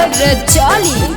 रचौली।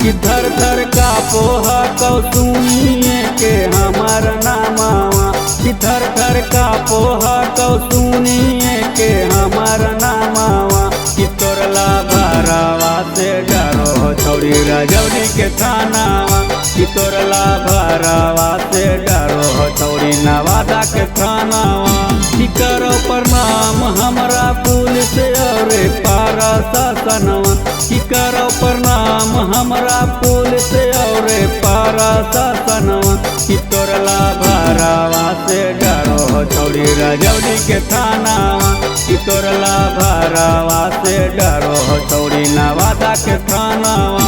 कि थर थर का पोहा कौ सुनिए के हमार नामावा, कि थर थर का पोहा कौ सुनिए के हमार नामावा। कि तोरला भरावा से डरो छौरी रजौली के थानावा, कि तोरला भरावा से डरो छौरी नवादा के थानावा। कि करो प्रणाम हमरा पुलिस और पारा शासनवा, कि करो प्रणाम हमरा पुलिस और पारा शासनवा। कि तोरला भरावा से डरो छौरी रजौली के थानावा, कि तोरला भरावा से डरो छौरी नवादा के थानावा।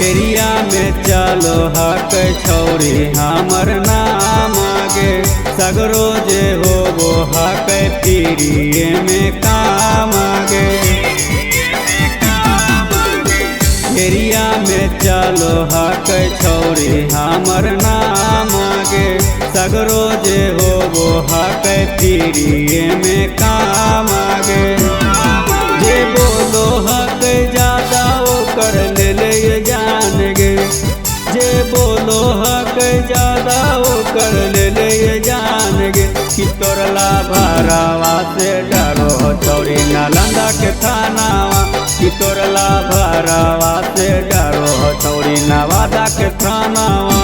एरिया में चलो हक छौरी हमर नाम आगे, सगरो जे हो हक फ्रीए में काम आगे। एरिया में चलो हक छौरी हमर नाम आगे, सगरो जे हो हक फ्रीए में काम आगे। जे बोलो हक ज्यादा वो कर ले जान गे, जे बोलो हक ज्यादा वो कर ले जान गे। कि तोरला भरावा से डरो छौरी नालंदा के थानावा, कि तोरला भरावा से डरो छौरी नवादा के थानावा।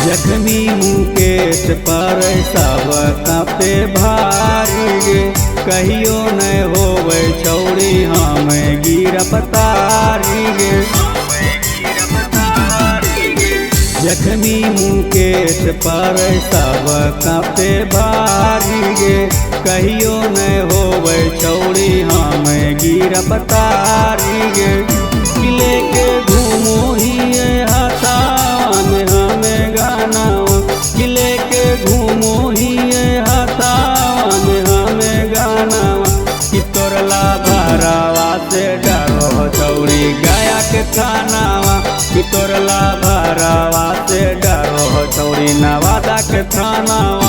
जख्मी मुकेश पर सब कापे भारी गे, कहियो न होवे छौरी हम गिरफ्तारी गे। जख्मी मुकेश पर सब कापे भारी गे, कहियो न होवे छौरी हम गिरफ्तारी गे। किले के घूमो ही हतावा में हमें गानावा, किले के घूमो ही हतावा में हमें गानावा। कि तोरला भरावा से डरो छौरी गया के थानावा, कि तोरला भरावा से डरो छौरी नवादा के थानावा।